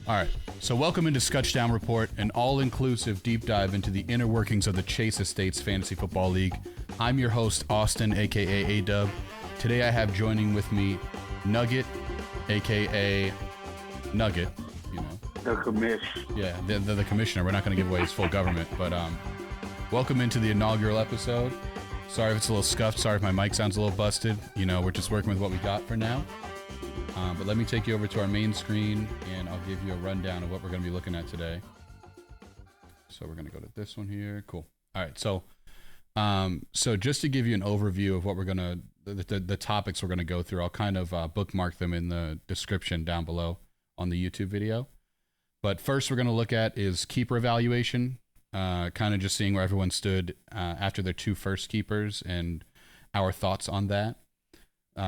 All right, so welcome into Scuchdown Report, an all-inclusive deep dive into the inner workings of the Chase Estates Fantasy Football League. I'm your host, Austin, aka A-Dub. Today I have joining with me Nugget, aka Nugget, you know. The commish. Yeah, the commissioner. We're not going to give away his full government, but welcome into the inaugural episode. Sorry if it's a little scuffed. Sorry if my mic sounds a little busted. You know, we're just working with what we got for now. But let me take you over to our main screen, and I'll give you a rundown of what we're going to be looking at today. So we're going to go to this one here. Cool. All right. So just to give you an overview of what we're going to, the topics we're going to go through, I'll kind of bookmark them in the description down below on the YouTube video. But first we're going to look at is keeper evaluation, kind of just seeing where everyone stood after their two first keepers and our thoughts on that.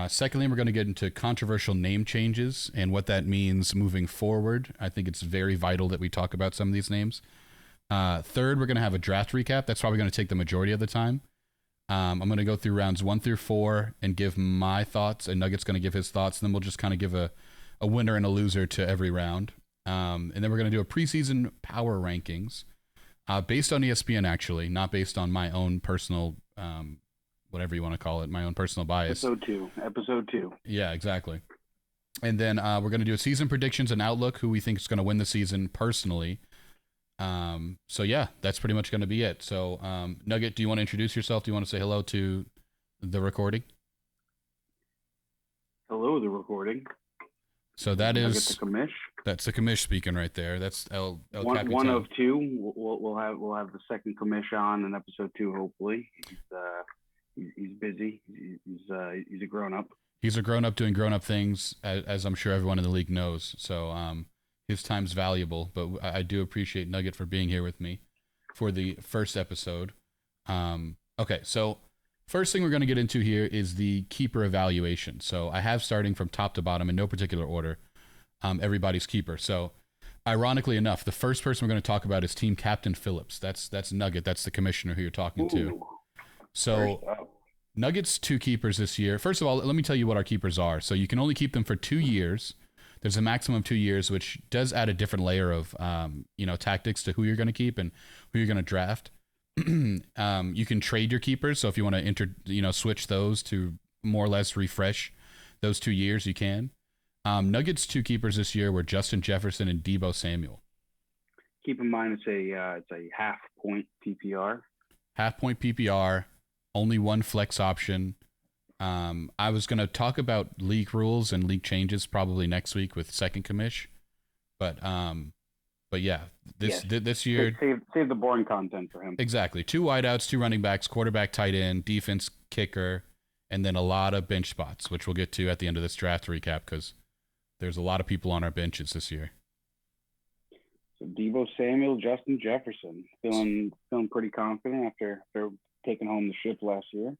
Secondly, we're going to get into controversial name changes and what that means moving forward. I think it's very vital that we talk about some of these names. Third, we're going to have a draft recap. That's probably going to take the majority of the time. I'm going to go through rounds 1 through 4 and give my thoughts, and Nugget's going to give his thoughts, and then we'll just kind of give a winner and a loser to every round. And then we're going to do a preseason power rankings based on ESPN, actually, not based on my own personal whatever you want to call it, my own personal bias. Episode two. Yeah, exactly. And then we're going to do a season predictions and outlook, who we think is going to win the season personally. So yeah, that's pretty much going to be it. So Nugget, do you want to introduce yourself? Do you want to say hello to the recording? Hello, the recording. So that is Nugget the commish. That's the commish speaking right there. That's El Capitan. One of two. We'll have the second commish on in episode 2. Hopefully, he's busy. He's a grown up. He's a grown up doing grown up things, as I'm sure everyone in the league knows. So his time's valuable. But I do appreciate Nugget for being here with me for the first episode. Okay, so first thing we're going to get into here is the keeper evaluation. So I have, starting from top to bottom in no particular order, everybody's keeper. So ironically enough, the first person we're going to talk about is Team Captain Phillips. That's Nugget. That's the commissioner who you're talking to. So Nuggets 2 keepers this year. First of all, let me tell you what our keepers are. So you can only keep them for 2 years. There's a maximum of 2 years, which does add a different layer of tactics to who you're going to keep and who you're going to draft. You can trade your keepers. So if you want to switch those to more or less refresh those 2 years, you can. Nuggets 2 keepers this year were Justin Jefferson and Deebo Samuel. Keep in mind it's a half point PPR. Half point PPR. Only one flex option. I was going to talk about league rules and league changes probably next week with second commish, but yeah, this year save the boring content for him. Exactly. 2 wideouts, 2 running backs, quarterback, tight end, defense, kicker, and then a lot of bench spots, which we'll get to at the end of this draft recap because there's a lot of people on our benches this year. So Deebo Samuel, Justin Jefferson, feeling pretty confident after taking home the ship last year.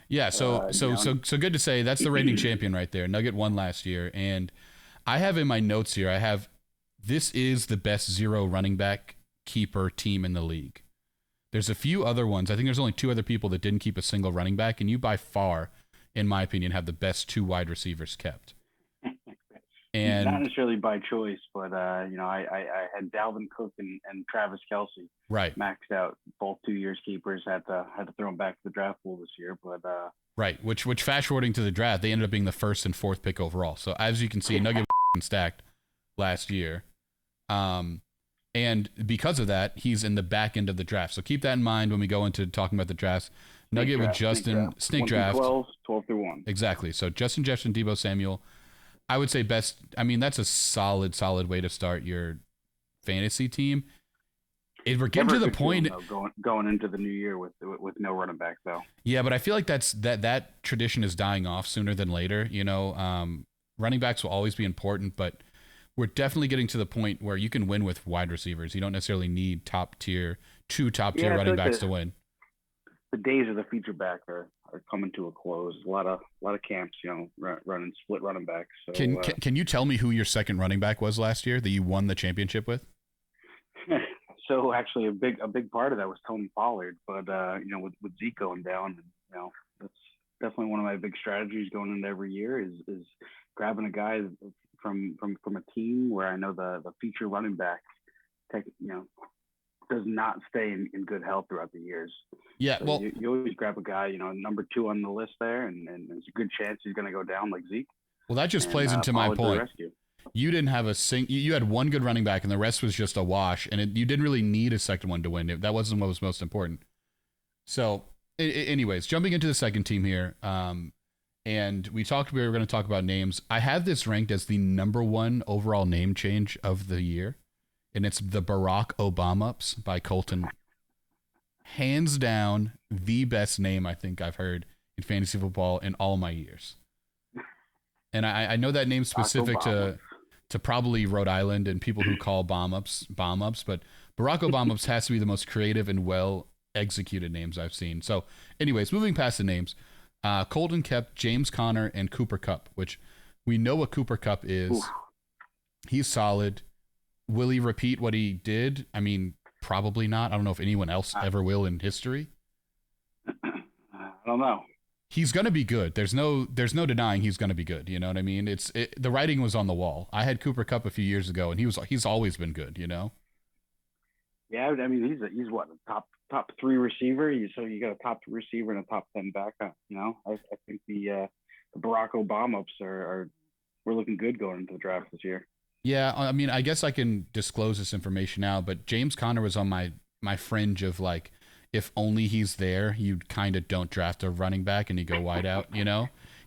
Yeah, so good to say. That's the reigning champion right there. Nugget won last year, and I have in my notes here, this is the best 0 running back keeper team in the league. There's a few other ones. I think there's only 2 other people that didn't keep a single running back, and you by far, in my opinion, have the best 2 wide receivers kept. And not necessarily by choice, but I had Dalvin Cook and Travis Kelce right maxed out both 2 years keepers. Had to throw them back to the draft pool this year, but right, which fast forwarding to the draft, they ended up being the 1st and 4th pick overall. So as you can see, Nugget stacked last year, and because of that, he's in the back end of the draft. So keep that in mind when we go into talking about the drafts. Nugget with Justin snake draft 12 through 1. Exactly. So Justin Jefferson, Deebo Samuel. I would say best. I mean, that's a solid way to start your fantasy team. If we're getting to the point going into the new year with no running back though. Yeah, but I feel like that tradition is dying off sooner than later. Running backs will always be important, but we're definitely getting to the point where you can win with wide receivers. You don't necessarily need two top tier running backs to win. The days of the feature back are coming to a close. A lot of camps, running split running backs. So, can you tell me who your second running back was last year that you won the championship with? So actually, a big part of that was Tony Pollard, but with Zeke going down, that's definitely one of my big strategies going into every year is grabbing a guy from a team where I know the feature running back, does not stay in good health throughout the years. Yeah, so well, you always grab a guy, number 2 on the list there, and there's a good chance he's going to go down like Zeke. well, that just plays into my point. You didn't have you had one good running back, and the rest was just a wash, and you didn't really need a second one to win. That wasn't what was most important. So, anyways, jumping into the second team here, and we were going to talk about names. I have this ranked as the number 1 overall name change of the year, and it's the Barack Obama-ups by Colton. Hands down, the best name I think I've heard in fantasy football in all my years. And I know that name's specific to probably Rhode Island and people who call bomb-ups, but Barack Obama-ups has to be the most creative and well-executed names I've seen. So, anyways, moving past the names, Colton kept James Conner and Cooper Kupp, which we know what Cooper Kupp is. Ooh. He's solid. Will he repeat what he did? I mean, probably not. I don't know if anyone else ever will in history. I don't know. He's going to be good. There's no denying he's going to be good. You know what I mean? The writing was on the wall. I had Cooper Kupp a few years ago, and he's always been good. Yeah, I mean he's what, a top 3 receiver. So you got a top 3 receiver and a top 10 backup. I think the Barack Obama-ups we're looking good going into the draft this year. Yeah, I mean, I guess I can disclose this information now, but James Conner was on my fringe of like, if only he's there, you kind of don't draft a running back and you go wide out,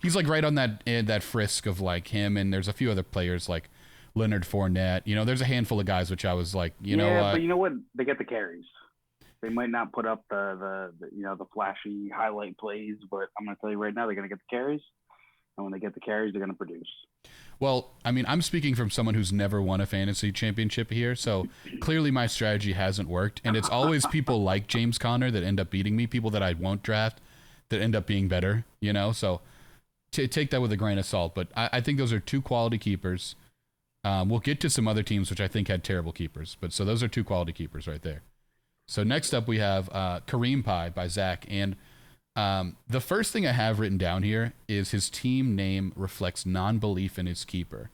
He's like right on that frisk of like him, and there's a few other players like Leonard Fournette. There's a handful of guys which I was like, know what? But you know what? They get the carries. They might not put up the flashy highlight plays, but I'm going to tell you right now, they're going to get the carries. And when they get the carries, they're going to produce. Well, I mean, I'm speaking from someone who's never won a fantasy championship here, so clearly my strategy hasn't worked, and it's always people like James Conner that end up beating me, people that I won't draft that end up being better, so take that with a grain of salt, but I think those are 2 quality keepers. We'll get to some other teams which I think had terrible keepers, but so those are 2 quality keepers right there. So next up we have Kareem Pie by Zach, and the first thing I have written down here is his team name reflects non-belief in his keeper,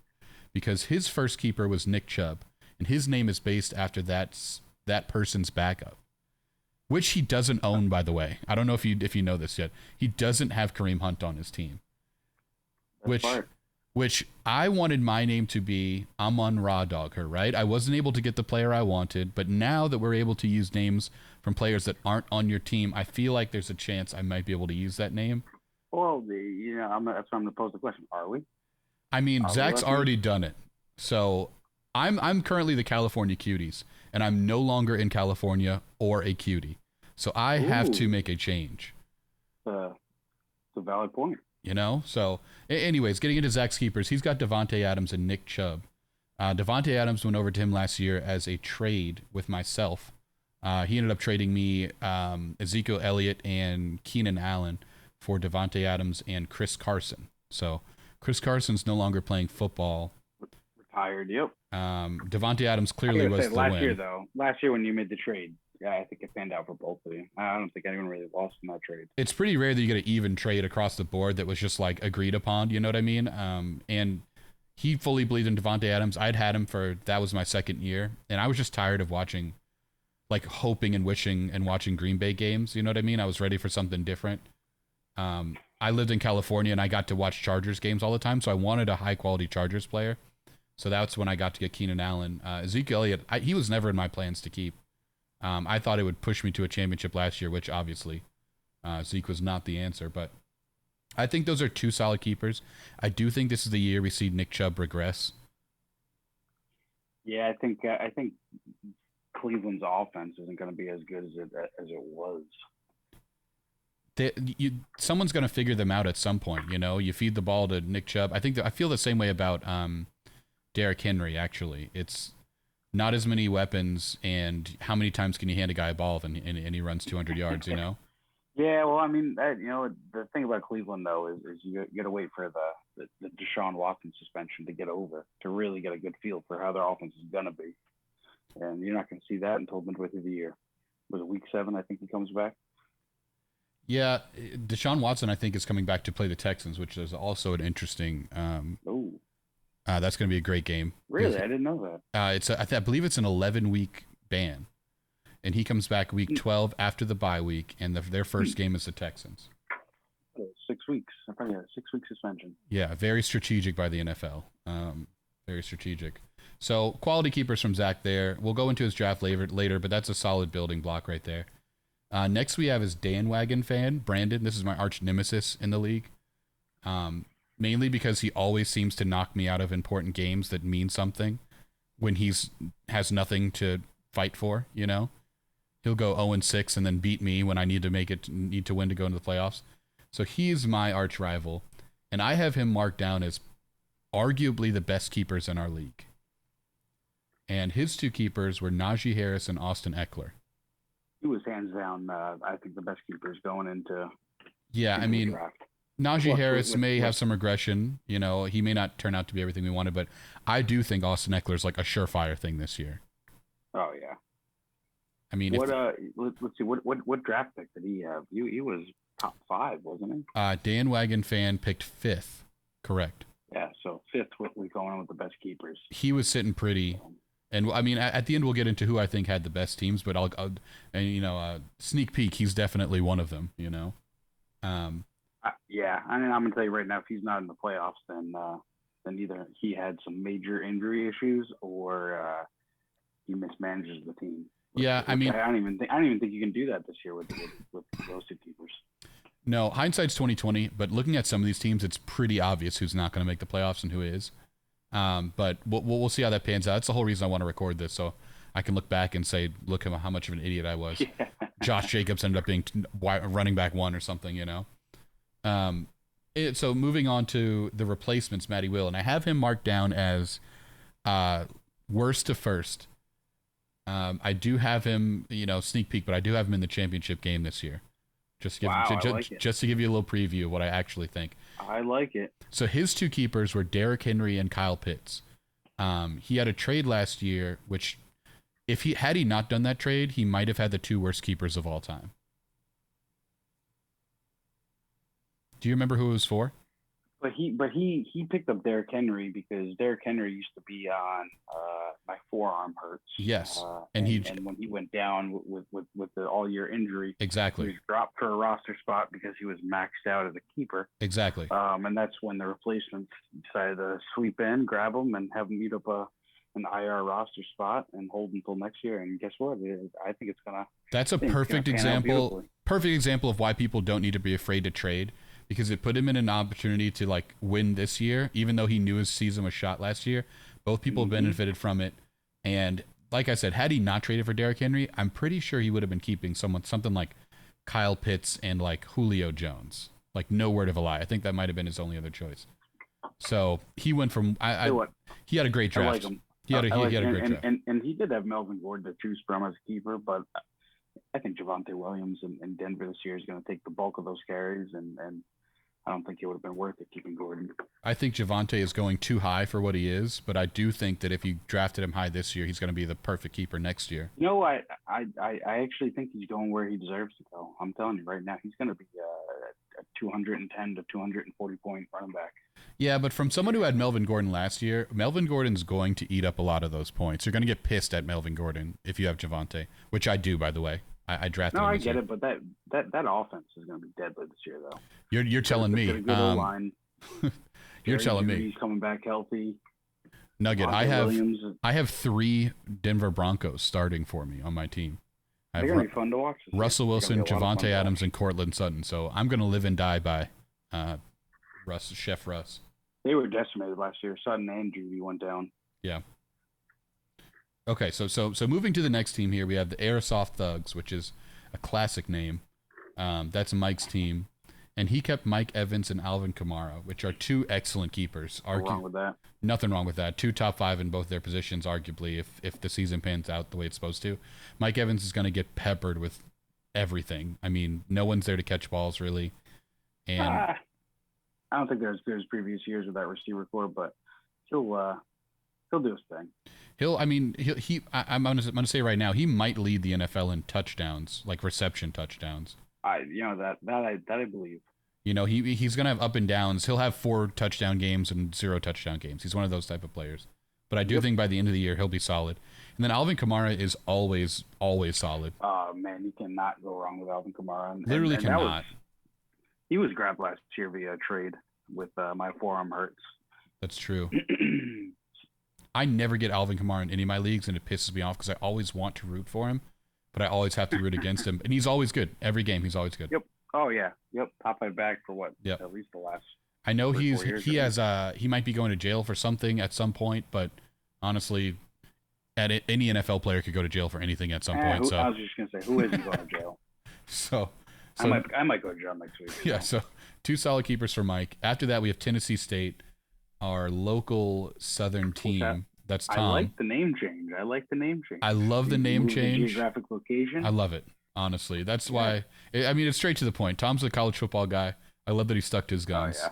because his first keeper was Nick Chubb, and his name is based after that person's backup, which he doesn't own, by the way. I don't know if you know this yet. He doesn't have Kareem Hunt on his team, which I wanted my name to be Amon-Ra Dogger, right? I wasn't able to get the player I wanted, but now that we're able to use names from players that aren't on your team, I feel like there's a chance I might be able to use that name. Well, that's why I'm going to pose the question. Are we? I mean, Zach's already done it. So I'm currently the California Cuties, and I'm no longer in California or a cutie. So I have to make a change. It's a valid point. So anyways, getting into Zach's keepers, he's got Devontae Adams and Nick Chubb. Devontae Adams went over to him last year as a trade with myself. He ended up trading me Ezekiel Elliott and Keenan Allen for Devontae Adams and Chris Carson. So Chris Carson's no longer playing football. Retired, yep. Devontae Adams clearly was the win. Last year when you made the trade, yeah, I think it panned out for both of you. I don't think anyone really lost in that trade. It's pretty rare that you get an even trade across the board that was just like agreed upon, you know what I mean? And he fully believed in Devontae Adams. I'd had him that was my second year, and I was just tired of watching, like hoping and wishing and watching Green Bay games, you know what I mean? I was ready for something different. I lived in California and I got to watch Chargers games all the time, so I wanted a high quality Chargers player. So that's when I got to get Keenan Allen. Ezekiel Elliott, he was never in my plans to keep. I thought it would push me to a championship last year, which obviously Zeke was not the answer. But I think those are 2 solid keepers. I do think this is the year we see Nick Chubb regress. Yeah, I think Cleveland's offense isn't going to be as good as it was. Someone's going to figure them out at some point. You feed the ball to Nick Chubb. I feel the same way about Derrick Henry. Actually, it's not as many weapons, and how many times can you hand a guy a ball and he runs 200 yards? Yeah, well, I mean, the thing about Cleveland though is you got to wait for the Deshaun Watson suspension to get over to really get a good feel for how their offense is going to be, and you're not going to see that until midway through the year. Was it week 7? I think he comes back. Yeah, Deshaun Watson, I think, is coming back to play the Texans, which is also an interesting That's going to be a great game. Really, I didn't know that. I believe it's an 11-week ban, and he comes back week 12 after the bye week, and their first game is the Texans. 6 weeks. I thought he had a 6-week suspension. Yeah, very strategic by the NFL. Very strategic. So quality keepers from Zach there. We'll go into his draft later, but that's a solid building block right there. Next we have his bandwagon fan, Brandon. This is my arch nemesis in the league. Mainly because he always seems to knock me out of important games that mean something when has nothing to fight for, you know? He'll go 0-6 and then beat me when I need to win to go into the playoffs. So he's my arch rival, and I have him marked down as arguably the best keepers in our league. And his two keepers were Najee Harris and Austin Eckler. He was hands down, I think, the best keepers going into I mean, draft. Najee Harris may have some regression. You know, he may not turn out to be everything we wanted, but I do think Austin Eckler is like a surefire thing this year. Oh yeah. I mean, let's see, what draft pick did he have? He was top 5, wasn't he? Dan Wagon fan picked 5th, correct? Yeah, so 5th we're going on with the best keepers. He was sitting pretty, and I mean, at the end we'll get into who I think had the best teams, but I'll sneak peek, he's definitely one of them. You know. Yeah, I mean, I'm gonna tell you right now, if he's not in the playoffs, then either he had some major injury issues or he mismanages the team. I mean, I don't even think you can do that this year with those two keepers. No, hindsight's 20/20. But looking at some of these teams, it's pretty obvious who's not going to make the playoffs and who is. But we'll see how that pans out. That's the whole reason I want to record this, so I can look back and say, look at how much of an idiot I was. Yeah. Josh Jacobs ended up being running back 1 or something, you know. So moving on to the replacements, Matty Will, and I have him marked down as worst to first. I do have him, sneak peek, but I do have him in the championship game this year. Just to give you a little preview of what I actually think. I like it. So his two keepers were Derrick Henry and Kyle Pitts. He had a trade last year, which had he not done that trade, he might have had the 2 worst keepers of all time. Do you remember who it was for? But he picked up Derrick Henry because Derrick Henry used to be on my forearm hurts. Yes, and when he went down with the all-year injury, exactly, he was dropped for a roster spot because he was maxed out as a keeper. Exactly. And that's when the replacements decided to sweep in, grab him, and have him eat up an IR roster spot and hold until next year. And guess what? I think it's gonna. That's a perfect example. Perfect example of why people don't need to be afraid to trade. Because it put him in an opportunity to win this year, even though he knew his season was shot last year. Both people benefited from it. And like I said, had he not traded for Derrick Henry, I'm pretty sure he would have been keeping something like Kyle Pitts and Julio Jones. No word of a lie. I think that might have been his only other choice. So he went from he had a great draft. I like him. He had a great draft. And he did have Melvin Gordon to choose from as a keeper, but I think Javonte Williams in Denver this year is going to take the bulk of those carries, and I don't think it would have been worth it keeping Gordon. I think Javonte is going too high for what he is, but I do think that if you drafted him high this year, he's going to be the perfect keeper next year. No, I actually think he's going where he deserves to go. I'm telling you right now, he's going to be a 210 to 240 point running back. Yeah, but from someone who had Melvin Gordon last year, Melvin Gordon's going to eat up a lot of those points. You're going to get pissed at Melvin Gordon if you have Javonte, which I do, by the way. I drafted him. No, I get it, but that offense is going to be deadly this year, though. You're telling me. You're telling me. He's coming back healthy. Nugget, I have 3 Denver Broncos starting for me on my team. They're going to be fun to watch. Russell Wilson, Javonte Adams, and Cortland Sutton. So I'm going to live and die by Chef Russ. They were decimated last year. Sutton and Judy went down. Yeah. Okay, so moving to the next team here, we have the Airsoft Thugs, which is a classic name. That's Mike's team. And he kept Mike Evans and Alvin Kamara, which are 2 excellent keepers. Nothing wrong with that. Nothing wrong with that. 2 top 5 in both their positions, arguably, if the season pans out the way it's supposed to. Mike Evans is going to get peppered with everything. I mean, no one's there to catch balls, really. And I don't think they're as good as previous years with that receiver core, but he'll do his thing. I'm gonna say right now, he might lead the NFL in touchdowns, reception touchdowns. I believe. You know, he's going to have up and downs. He'll have 4 touchdown games and 0 touchdown games. He's one of those type of players. But I do think by the end of the year, he'll be solid. And then Alvin Kamara is always solid. Oh, man, you cannot go wrong with Alvin Kamara. Literally cannot. He was grabbed last year via trade with my forearm hurts. That's true. I never get Alvin Kamara in any of my leagues, and it pisses me off because I always want to root for him, but I always have to root against him. And he's always good. Every game, he's always good. Yep. Oh, yeah. Yep. Top five back for what? Yep. At least the last. I know he might be going to jail for something at some point, but honestly, any NFL player could go to jail for anything at some point. So I was just gonna say, who isn't going to jail? so I might go to jail next week. Yeah. So 2 solid keepers for Mike. After that, we have Tennessee State, our local Southern team. That's Tom. I like the name change. I love the name change. Geographic location. I love it. Honestly, that's why. I mean, it's straight to the point. Tom's a college football guy. I love that he stuck to his guns. Oh,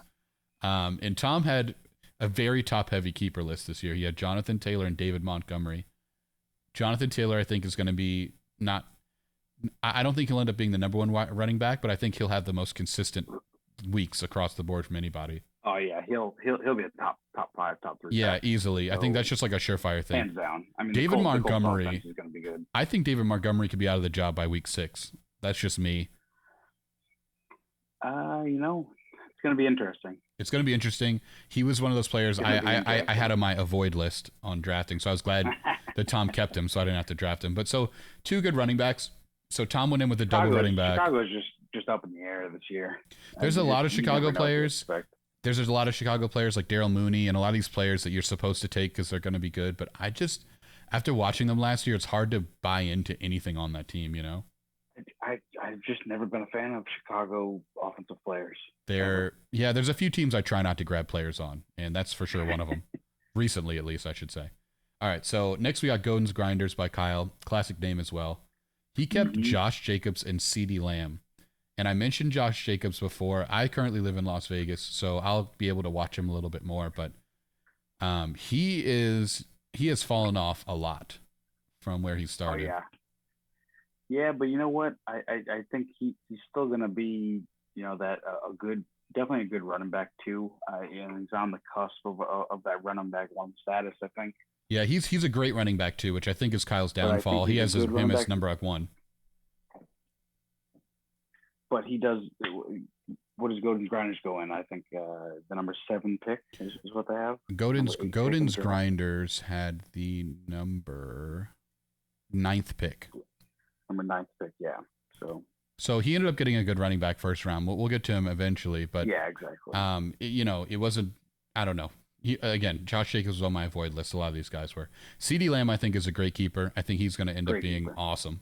yeah. And Tom had a very top-heavy keeper list this year. He had Jonathan Taylor and David Montgomery. Jonathan Taylor, I think, is going to be not. I don't think he'll end up being the number 1 running back, but I think he'll have the most consistent weeks across the board from anybody. Oh yeah, he'll be a top 5, top 3. Yeah, easily. So, I think that's just like a surefire thing. Hands down. I mean, David Montgomery is going to be good. I think David Montgomery could be out of the job by week 6. That's just me. It's going to be interesting. It's going to be interesting. He was one of those players I had on my avoid list on drafting, so I was glad that Tom kept him, so I didn't have to draft him. But so 2 good running backs. So Tom went in with a double running back. Chicago's just up in the air this year. There's a lot of Chicago players. There's a lot of Chicago players like Daryl Mooney and a lot of these players that you're supposed to take because they're going to be good. But after watching them last year, it's hard to buy into anything on that team, you know? I've just never been a fan of Chicago offensive players. There's a few teams I try not to grab players on, and that's for sure one of them. Recently, at least, I should say. All right, so next we got Godin's Grinders by Kyle. Classic name as well. He kept Josh Jacobs and CeeDee Lamb. And I mentioned Josh Jacobs before. I currently live in Las Vegas, so I'll be able to watch him a little bit more. But he has fallen off a lot from where he started. Oh, yeah, but you know what? I think he's still going to be, that definitely a good running back too. And he's on the cusp of that running back 1 status, I think. Yeah, he's a great running back too, which I think is Kyle's downfall. He has him as number 1. But he does. What does Godin's Grinders go in? I think the number 7 pick is what they have. Godin's Grinders had the number 9th pick. Number 9th pick, yeah. So he ended up getting a good running back first round. We'll get to him eventually, but yeah, exactly. It wasn't. I don't know. Again, Josh Jacobs was on my avoid list. A lot of these guys were. CeeDee Lamb, I think, is a great keeper. I think he's going to end up being awesome.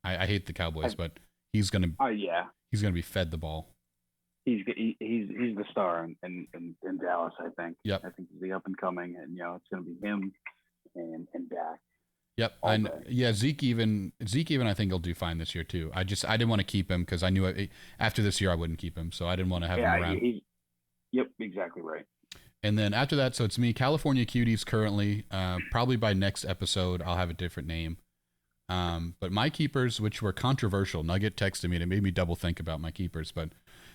I hate the Cowboys, but he's going to. Oh yeah. He's going to be fed the ball. He's the star in Dallas. I think. Yep. I think he's the up and coming, and it's going to be him and Dak. Yep. And yeah, Zeke even I think he'll do fine this year too. I didn't want to keep him because I knew after this year I wouldn't keep him, so I didn't want to have him around. Yep, exactly right. And then after that, so it's me, California Cuties currently. Probably by next episode I'll have a different name. But my keepers, which were controversial, Nugget texted me and it made me double think about my keepers. But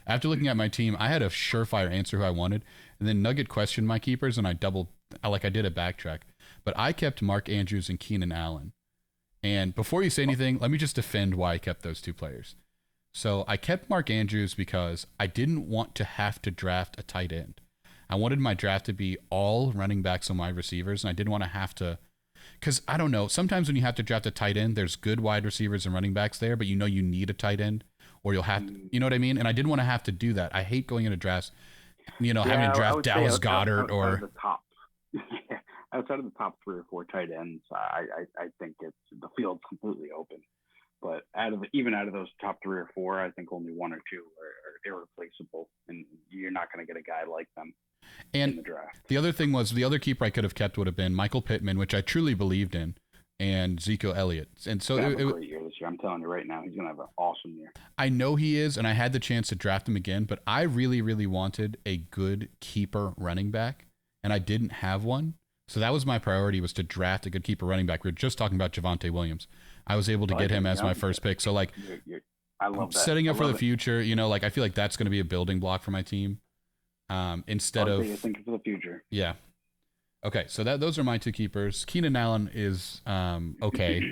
after looking at my team, I had a surefire answer who I wanted, and then Nugget questioned my keepers, and I did a backtrack. But I kept Mark Andrews and Keenan Allen. And before you say anything, let me just defend why I kept those 2 players. So I kept Mark Andrews because I didn't want to have to draft a tight end. I wanted my draft to be all running backs and wide receivers, and I didn't want to have to, because I don't know, sometimes when you have to draft a tight end, there's good wide receivers and running backs there, but you need a tight end, or youll have to, you know what I mean? And I didn't want to have to do that. I hate going into drafts, having to draft Dallas Goedert or the top. Outside of the top 3 or 4 tight ends, I think the field's completely open. But even out of those top 3 or 4, I think only 1 or 2 are irreplaceable, and you're not going to get a guy like them in the draft. The other thing was, the other keeper I could have kept would have been Michael Pittman, which I truly believed in, and Ezekiel Elliott. And so it was a great year this year. I'm telling you right now, he's going to have an awesome year. I know he is, and I had the chance to draft him again, but I really, really wanted a good keeper running back, and I didn't have one. So that was my priority, was to draft a good keeper running back. We were just talking about Javonte Williams. I was able to get him as my first pick. So I love that. Setting up I for love the it. future, you know, like I feel like that's going to be a building block for my team. Instead of thinking for the future. yeah. Okay, so those are my two keepers. Keenan Allen is okay.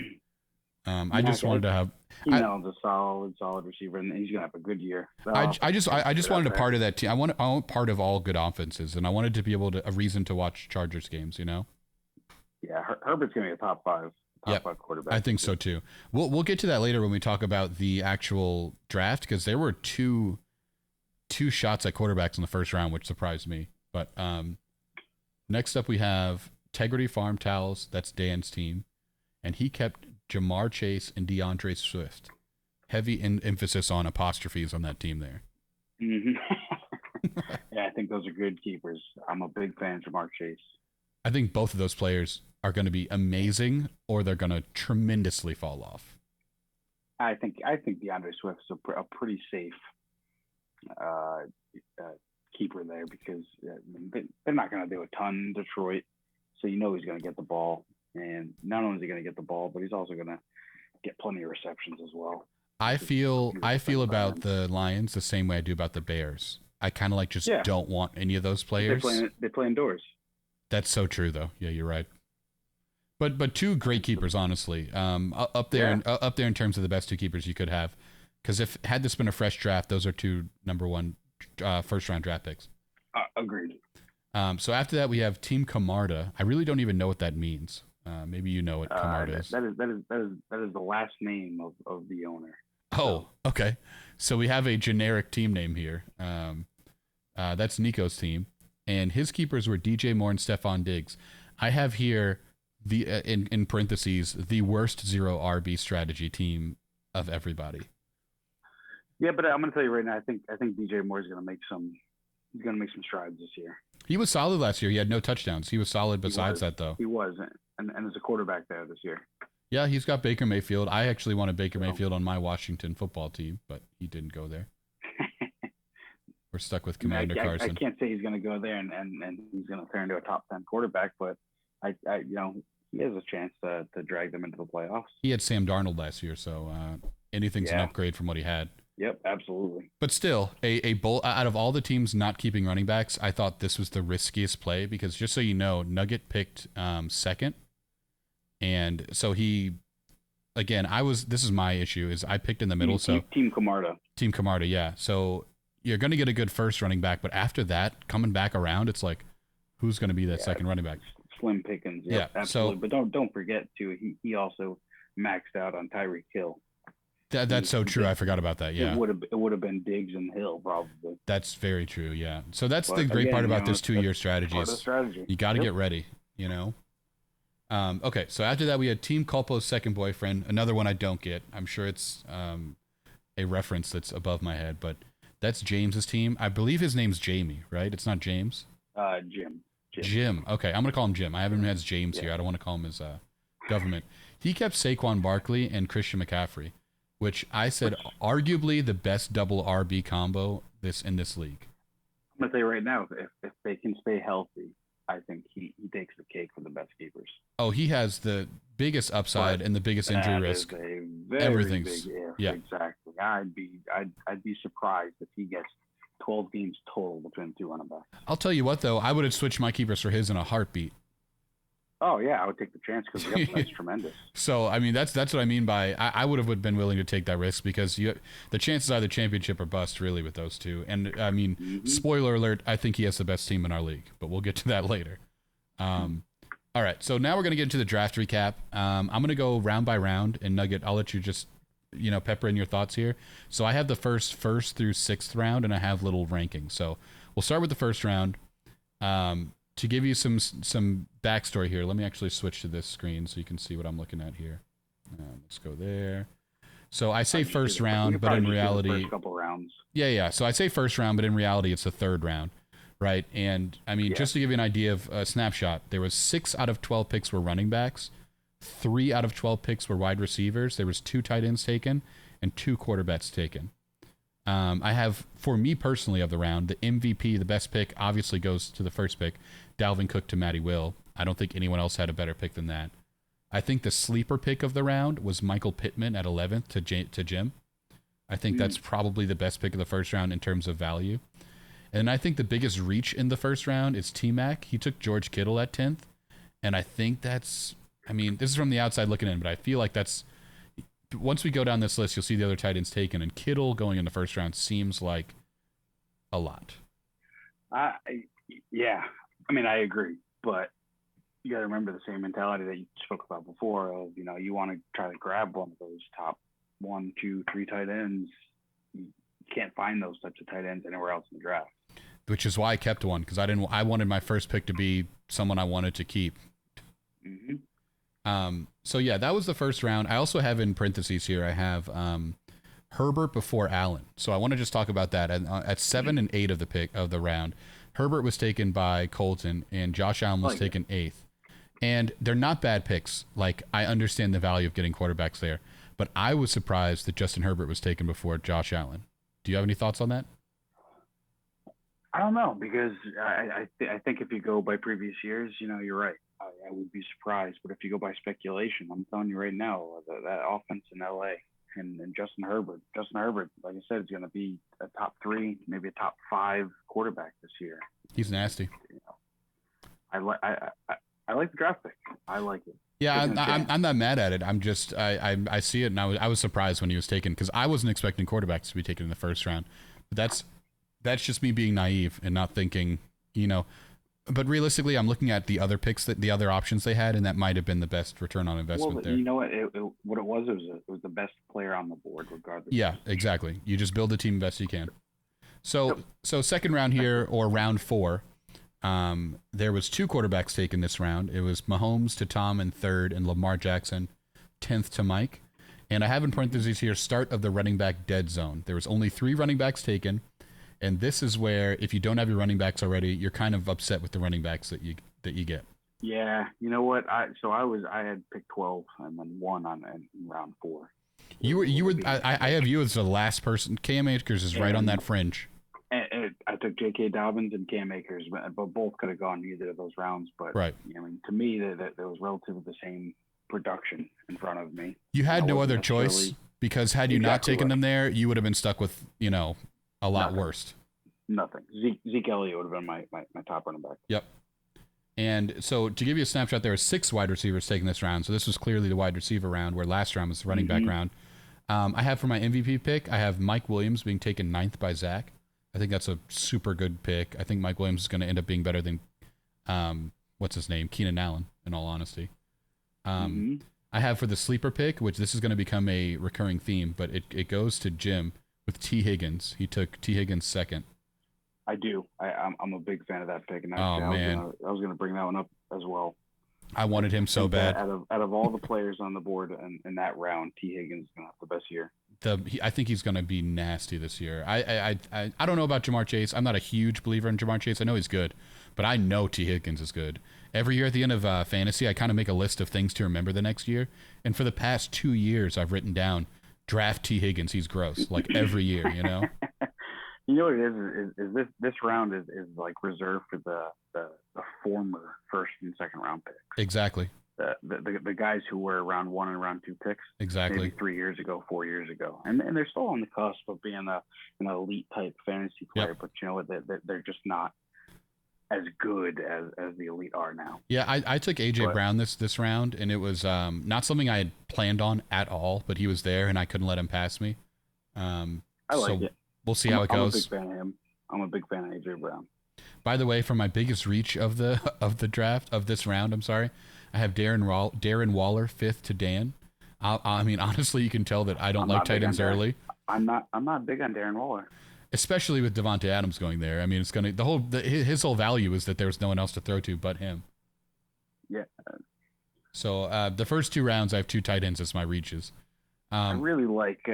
I just wanted to have. Keenan Allen's a solid receiver, and he's gonna have a good year. I just wanted a part of that team. I want part of all good offenses, and I wanted to be able to a reason to watch Chargers games. You know. Yeah, Herbert's gonna be a top five quarterback. I think so too. We'll get to that later when we talk about the actual draft, because there were two shots at quarterbacks in the first round, which surprised me. But next up we have Integrity Farm Towels. That's Dan's team, and he kept Jamar Chase and DeAndre Swift. Heavy emphasis on apostrophes on that team there. Mm-hmm. Yeah, I think those are good keepers. I'm a big fan of Jamar Chase. I think both of those players are going to be amazing, or they're going to tremendously fall off. I think DeAndre Swift's a pretty safe keeper there, because they're not going to do a ton in Detroit, so you know he's going to get the ball, and not only is he going to get the ball, but he's also going to get plenty of receptions as well. I feel about the Lions the same way I do about the Bears. I kind of like don't want any of those players. They play indoors. That's so true, though. Yeah, you're right. But two great keepers, honestly. Up there in terms of the best two keepers you could have. Because had this been a fresh draft, those are two number one first round draft picks. Agreed. So after that, we have Team Camarda. I really don't even know what that means. Maybe you know what Camarda is. That is the last name of the owner. Oh, okay. So we have a generic team name here. That's Nico's team, and his keepers were DJ Moore and Stephon Diggs. I have here the in parentheses the worst zero RB strategy team of everybody. Yeah, but I'm going to tell you right now, I think DJ Moore is going to make some strides this year. He was solid last year. He had no touchdowns. He was solid besides that, though. He was, and as a quarterback there this year. Yeah, he's got Baker Mayfield. I actually wanted Baker Mayfield on my Washington football team, but he didn't go there. We're stuck with Commander Carson. I can't say he's going to go there and he's going to turn into a top 10 quarterback, but I he has a chance to drag them into the playoffs. He had Sam Darnold last year, so anything's an upgrade from what he had. Yep, absolutely. But still, a bowl out of all the teams not keeping running backs, I thought this was the riskiest play, because just so you know, Nugget picked second. And so he, again, this is my issue, is I picked in the middle. Team Camarda, yeah. So you're going to get a good first running back, but after that, coming back around, it's like, who's going to be that second running back? Slim pickings, yeah, absolutely. So, but don't forget too, he also maxed out on Tyreek Hill. That's so true. I forgot about that. Yeah, it would have been Diggs and Hill probably. That's very true. Yeah. So that's the great part about this 2-year strategy. You got to get ready. You know. Okay, so after that we had Team Culpo's second boyfriend, another one I don't get. I'm sure it's a reference that's above my head, but that's James's team. I believe his name's Jamie, right? It's not James? Jim. Okay, I'm going to call him Jim. I have him as James here. I don't want to call him his government. He kept Saquon Barkley and Christian McCaffrey, which I said arguably the best double RB combo in this league. I'm going to say right now, if they can stay healthy, I think he takes the cake for the best keepers. Oh, he has the biggest upside and the biggest injury risk. Everything's big if, yeah, exactly. I'd be surprised if he gets 12 games total between two running backs. I'll tell you what, though, I would have switched my keepers for his in a heartbeat. Oh yeah, I would take the chance because the upside's tremendous. So I mean, that's what I mean by I would have been willing to take that risk, because the chances are either championship or bust really with those two. And I mean, spoiler alert, I think he has the best team in our league, but we'll get to that later. All right, so now we're gonna get into the draft recap. I'm gonna go round by round, and Nugget, I'll let you just pepper in your thoughts here. So I have the first through sixth round, and I have little rankings. So we'll start with the first round. To give you some backstory here, let me actually switch to this screen so you can see what I'm looking at here. Let's go there. So I say first round, but in reality, first couple rounds. Yeah. So I say first round, but in reality, it's the third round, right? And I mean, just to give you an idea of a snapshot, there was 6 out of 12 picks were running backs, 3 out of 12 picks were wide receivers. There was 2 tight ends taken and 2 quarterbacks taken. I have, for me personally, of the round, the MVP, the best pick, obviously goes to the first pick, Dalvin Cook to Matty Will. I don't think anyone else had a better pick than that. I think the sleeper pick of the round was Michael Pittman at 11th to Jim. I think that's probably the best pick of the first round in terms of value. And I think the biggest reach in the first round is T-Mac. He took George Kittle at 10th. And I think that's, I mean, this is from the outside looking in, but I feel like that's, once we go down this list, you'll see the other tight ends taken. And Kittle going in the first round seems like a lot. Yeah. I mean, I agree. But you got to remember the same mentality that you spoke about before of, you want to try to grab one of those top 1, 2, 3 tight ends. You can't find those types of tight ends anywhere else in the draft. Which is why I kept one, because I wanted my first pick to be someone I wanted to keep. So yeah, that was the first round. I also have in parentheses here, I have Herbert before Allen. So I want to just talk about that. At 7 and 8 of the round, Herbert was taken by Colton and Josh Allen was taken 8th. And they're not bad picks. Like, I understand the value of getting quarterbacks there, but I was surprised that Justin Herbert was taken before Josh Allen. Do you have any thoughts on that? I don't know, because I think if you go by previous years, you're right. I would be surprised. But if you go by speculation, I'm telling you right now, that offense in LA and Justin Herbert, like I said, is going to be a top 3, maybe a top 5 quarterback this year. He's nasty. I like the draft pick. I like it. Yeah, I'm not mad at it. I'm just I see it, and I was surprised when he was taken, because I wasn't expecting quarterbacks to be taken in the first round. But that's just me being naive and not thinking, But realistically, I'm looking at the other picks, the other options they had, and that might have been the best return on investment there. You know what? What it was the best player on the board, regardless. Yeah, exactly. You just build the team best you can. So second round here, or round 4. There was 2 quarterbacks taken this round. It was Mahomes to Tom in 3rd and Lamar Jackson 10th to Mike. And I have in parentheses here, start of the running back dead zone. There was only 3 running backs taken, and this is where, if you don't have your running backs already, you're kind of upset with the running backs that you get. Yeah, you know what? I had picked 12 and then 1 in round 4. I have you as the last person. Cam Akers is right on that fringe. And I took J.K. Dobbins and Cam Akers, but both could have gone either of those rounds. But right. I mean, to me, there was relatively the same production in front of me. You had no other choice, because had you not taken them there, you would have been stuck with a lot worse. Nothing. Zeke Elliott would have been my top running back. Yep. And so to give you a snapshot, there are 6 wide receivers taken this round. So this was clearly the wide receiver round, where last round was the running back round. I have for my MVP pick, I have Mike Williams being taken 9th by Zach. I think that's a super good pick. I think Mike Williams is going to end up being better than, what's his name? Keenan Allen, in all honesty. I have for the sleeper pick, which this is going to become a recurring theme, but it goes to Jim with T. Higgins. He took T. Higgins 2nd. I do. I'm a big fan of that pick, and I was going to bring that one up as well. I wanted him so bad. Out of all the players on the board in that round, T. Higgins is going to have the best year. I think he's going to be nasty this year. I don't know about Jamar Chase. I'm not a huge believer in Jamar Chase. I know he's good, but I know T. Higgins is good. Every year at the end of fantasy, I kind of make a list of things to remember the next year. And for the past 2 years, I've written down, draft T. Higgins. He's gross. Like every year, You know what it is this round is like reserved for the former first and second round picks. Exactly. The guys who were round 1 and round 2 picks. Exactly. Maybe 3 years ago, 4 years ago, and they're still on the cusp of being an elite type fantasy player. Yep. But you know what? They're just not as good as the elite are now. Yeah, I took AJ Brown this round, and it was not something I had planned on at all, but he was there, and I couldn't let him pass me. I like it. We'll see how it goes. I'm a big fan of him. I'm a big fan of AJ Brown. By the way, for my biggest reach of the draft of this round, I have Darren Waller 5th to Dan. I mean, honestly, you can tell that I don't like tight ends early. I'm not big on Darren Waller, especially with Devontae Adams going there. I mean, it's gonna his whole value is that there's no one else to throw to but him. Yeah. So the first 2 rounds, I have 2 tight ends as my reaches. I really like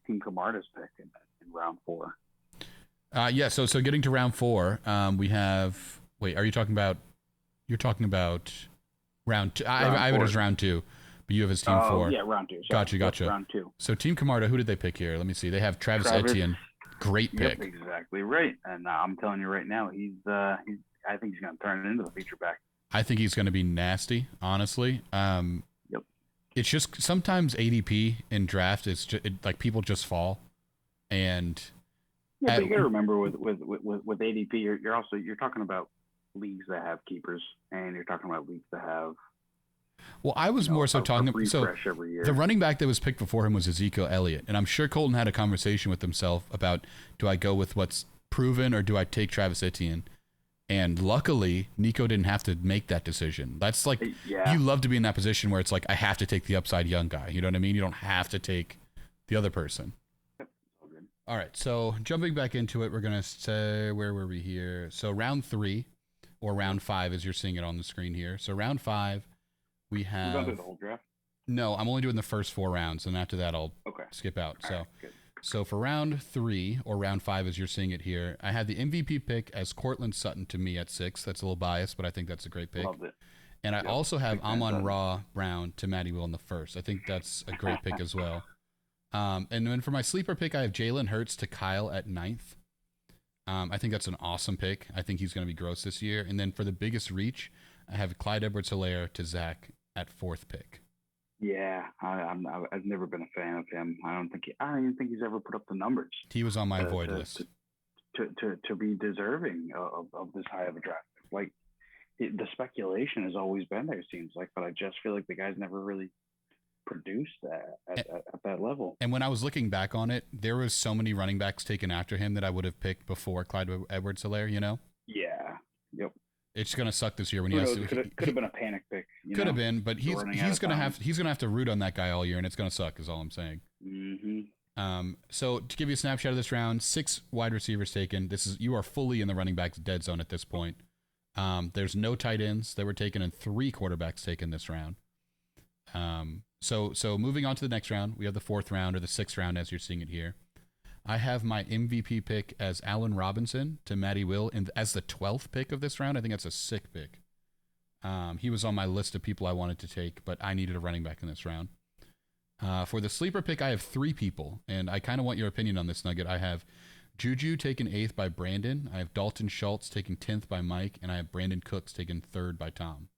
Team Camarda's pick in round 4. Yeah. So getting to round 4, we have. Wait, are you talking about? You're talking about round 2. I have it as round 2, but you have his team 4. Yeah, round 2. Sorry, Gotcha. Round 2. So Team Camarda, who did they pick here? Let me see. They have Travis Etienne. Great pick. Yep, exactly right. And I'm telling you right now, I think he's going to turn it into the feature back. I think he's going to be nasty, honestly. Yep. It's just sometimes ADP in draft is like people just fall. And yeah, but you got to remember with ADP, you're talking about leagues that have keepers, and you're talking about leagues that have. Well, I was more so talking about so every year. The running back that was picked before him was Ezekiel Elliott, and I'm sure Colton had a conversation with himself about, do I go with what's proven or do I take Travis Etienne? And luckily, Nico didn't have to make that decision. That's like, you love to be in that position where it's like, I have to take the upside young guy. You know what I mean? You don't have to take the other person. All right, so jumping back into it, we're going to say, where were we here? So round 3 or round 5, as you're seeing it on the screen here. So round 5, we have... We're going to do the whole draft? No, I'm only doing the first 4 rounds, and after that, I'll skip out. So for round 3, or round 5 as you're seeing it here, I had the MVP pick as Cortland Sutton to me at 6. That's a little biased, but I think that's a great pick. Loved it. And I also have Amon-Ra Brown to Matty Will in the first. I think that's a great pick as well. And then for my sleeper pick, I have Jalen Hurts to Kyle at 9th. I think that's an awesome pick. I think he's going to be gross this year. And then for the biggest reach, I have Clyde Edwards-Helaire to Zach at 4th pick. Yeah, I've never been a fan of him. I don't even think he's ever put up the numbers. He was on my avoid list to be deserving of this high of a draft. Like the speculation has always been there, it seems like, but I just feel like the guy's never really produced that at that level. And when I was looking back on it, there was so many running backs taken after him that I would have picked before Clyde Edwards-Helaire, you know? Yeah. Yep. It's gonna suck this year when could have been a panic pick. Could have been, but he's gonna have to root on that guy all year, and it's gonna suck. Is all I'm saying. Mm-hmm. So to give you a snapshot of this round, 6 wide receivers taken. You are fully in the running backs dead zone at this point. There's no tight ends that were taken, and 3 quarterbacks taken this round. So moving on to the next round, we have the 4th round or the 6th round as you're seeing it here. I have my MVP pick as Allen Robinson to Matty Will as the 12th pick of this round. I think that's a sick pick. He was on my list of people I wanted to take, but I needed a running back in this round. For the sleeper pick, I have 3 people, and I kind of want your opinion on this, Nugget. I have Juju taken 8th by Brandon. I have Dalton Schultz taken 10th by Mike, and I have Brandon Cooks taken 3rd by Tom.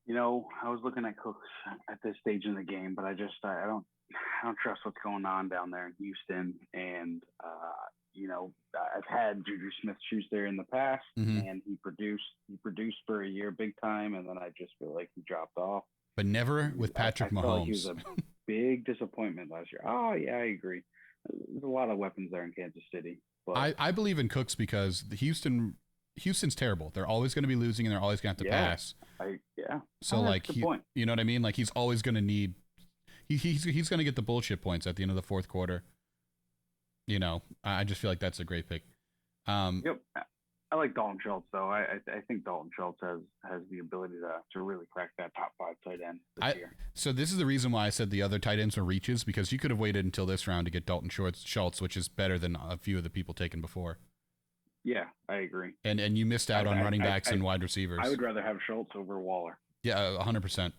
You know, I was looking at Cooks at this stage in the game, but I don't trust what's going on down there in Houston. And, you know, I've had Juju Smith-Schuster in the past, and he produced for a year big time, and then I just feel like he dropped off. But never with Patrick Mahomes. Like he was a big disappointment last year. Oh, yeah, I agree. There's a lot of weapons there in Kansas City. But I believe in Cooks because Houston's terrible. They're always going to be losing, and they're always going to have to pass. So, like, you know what I mean? Like, he's always going to need... He's going to get the bullshit points at the end of the 4th quarter. You know, I just feel like that's a great pick. Yep. I like Dalton Schultz, though. I think Dalton Schultz has the ability to really crack that top 5 tight end this year. So this is the reason why I said the other tight ends were reaches, because you could have waited until this round to get Dalton Schultz, which is better than a few of the people taken before. Yeah, I agree. And you missed out on running backs and wide receivers. I would rather have Schultz over Waller. Yeah, 100%.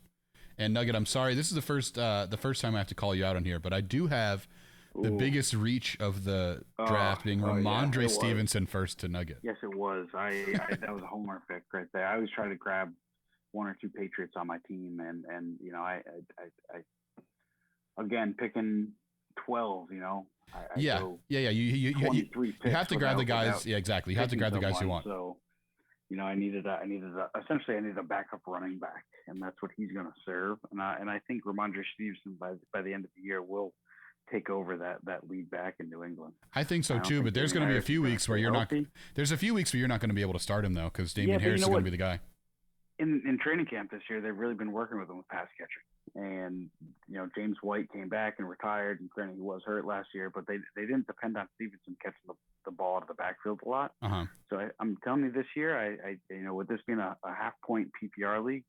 And Nugget, I'm sorry, this is the first time I have to call you out on here, but I do have the biggest reach of the draft being Ramondre Stevenson first to Nugget. Yes, it was. That was a homer pick right there. I always try to grab 1 or 2 Patriots on my team, and you know, I again picking 12. You know, You have to grab the guys. Yeah, exactly. You have to grab the guys you want. So, you know, I needed a backup running back, and that's what he's going to serve. And I think Ramondre Stevenson by the end of the year will take over that lead back in New England. I think so too, but there's going to be a few weeks where you're not. There's a few weeks where you're not going to be able to start him though, because Damian Harris is going to be the guy. In training camp this year, they've really been working with him with pass catching, and you know, James White came back and retired, and granted he was hurt last year, but they didn't depend on Stevenson catching the ball out of the backfield a lot. So I'm telling you, this year, I you know, with this being a half point PPR league,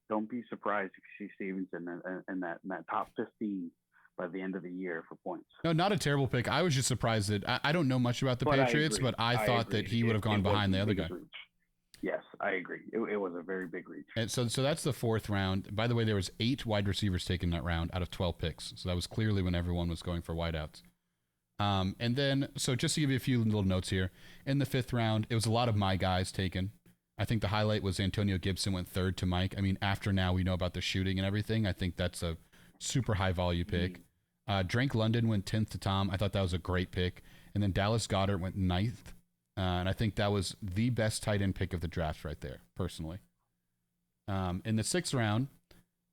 don't be surprised if you see Stevenson in that top 15 by the end of the year for points. No, not a terrible pick. I was just surprised that I don't know much about the Patriots, but I thought that he would have gone behind the other guy. Yes, I agree. It was a very big reach. And so that's the 4th round. By the way, there was 8 wide receivers taken that round out of 12 picks. So that was clearly when everyone was going for wideouts. And then, so just to give you a few little notes here, in the 5th round, it was a lot of my guys taken. I think the highlight was Antonio Gibson went 3rd to Mike. I mean, after now we know about the shooting and everything, I think that's a super high value pick. Drake London went 10th to Tom. I thought that was a great pick. And then Dallas Goedert went 9th. And I think that was the best tight end pick of the draft right there, personally. In the 6th round,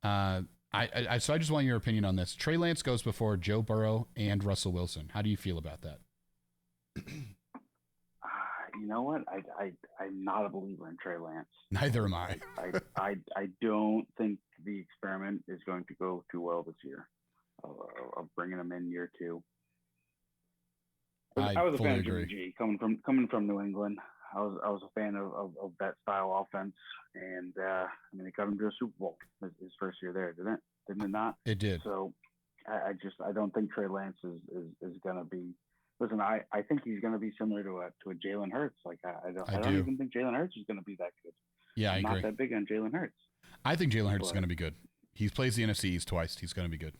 so I just want your opinion on this. Trey Lance goes before Joe Burrow and Russell Wilson. How do you feel about that? You know what? I'm not a believer in Trey Lance. Neither am I. I don't think the experiment is going to go too well this year of bringing him in year 2. I was a fan of Jimmy G coming from New England. I was a fan of that style offense, and it got him to a Super Bowl his first year there, didn't it not? It did. So I don't think Trey Lance is going to be. Listen, I think he's going to be similar to a Jalen Hurts. Like I don't even think Jalen Hurts is going to be that good. Yeah, I'm I agree. not that big on Jalen Hurts. I think Jalen Hurts is going to be good. He plays the NFC East twice. He's going to be good.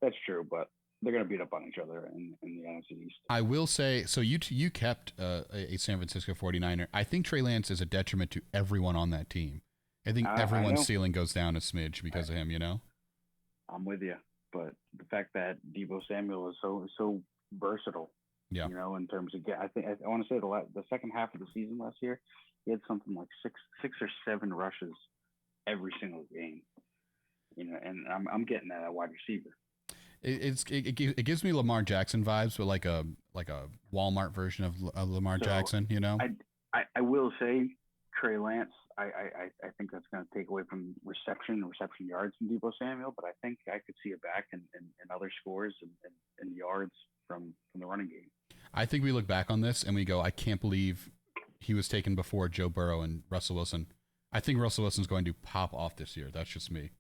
That's true, but they're going to beat up on each other in the NFC East. I will say, so you kept a San Francisco 49er. I think Trey Lance is a detriment to everyone on that team. I think everyone's ceiling goes down a smidge because of him, you know? I'm with you. But the fact that Deebo Samuel is so versatile, yeah, you know, in terms of I want to say the second half of the season last year, he had something like six or 7 rushes every single game, you know, and I'm getting that at wide receiver. It gives me Lamar Jackson vibes, but like a Walmart version of Lamar Jackson, you know. I will say Trey Lance. I think that's going to take away from reception yards from Deebo Samuel, but I think I could see it back in other scores and yards from the running game. I think we look back on this and we go, I can't believe he was taken before Joe Burrow and Russell Wilson. I think Russell Wilson's going to pop off this year. That's just me.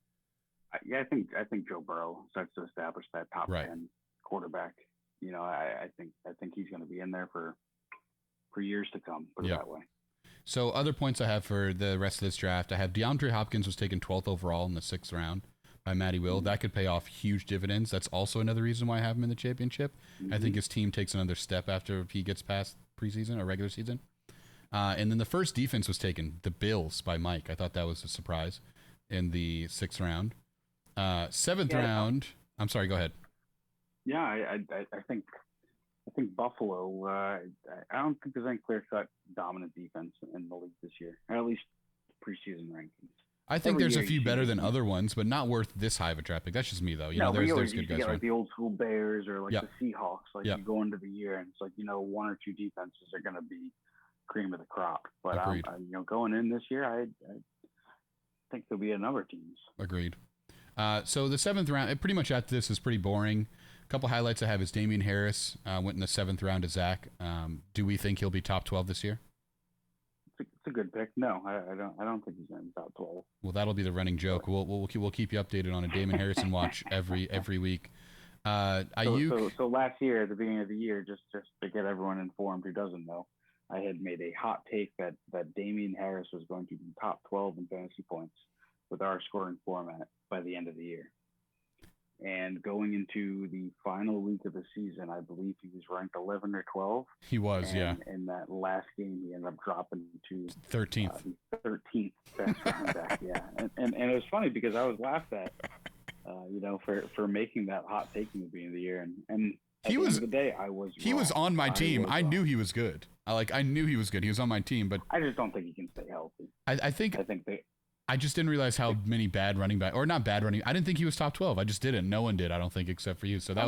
Yeah, I think Joe Burrow starts to establish that top 10 quarterback. You know, I think he's going to be in there for years to come. Put it that way. So other points I have for the rest of this draft, I have DeAndre Hopkins was taken 12th overall in the 6th round by Matty Will. That could pay off huge dividends. That's also another reason why I have him in the championship. I think his team takes another step after he gets past preseason or regular season. And then the first defense was taken, the Bills, by Mike. I thought that was a surprise in the 6th round. 7th round. I'm sorry. Go ahead. Yeah, I think Buffalo. I don't think there's any clear-cut dominant defense in the league this year, or at least preseason rankings. I think there's a few better than other ones, but not worth this high of a draft pick. That's just me, though. You know, there's good guys. Like the old school Bears or like the Seahawks. Like you go into the year and it's like, you know, 1 or 2 defenses are going to be cream of the crop. But you know, going in this year, I think there'll be a number of teams. Agreed. So the 7th round, pretty much after this is pretty boring. A couple highlights I have is Damian Harris went in the 7th round to Zach. Do we think he'll be top 12 this year? It's a good pick. No, I don't think he's going to be top 12. Well, that'll be the running joke. We'll keep you updated on a Damon Harrison watch every week. So last year at the beginning of the year, just to get everyone informed who doesn't know, I had made a hot take that Damian Harris was going to be top 12 in fantasy points with our scoring format by the end of the year. And going into the final week of the season, I believe he was ranked 11 or 12. He was, and in that last game, he ended up dropping to 13th. 13th best running back, yeah. And it was funny because I was laughed at, you know, for making that hot take in the beginning of the year. And at the end of the day, I was He was on my team. I knew he was good. I knew he was good. He was on my team, but I just don't think he can stay healthy. I just didn't realize how many bad running back, or not bad running. I didn't think he was top 12. I just didn't. No one did, I don't think, except for you. So that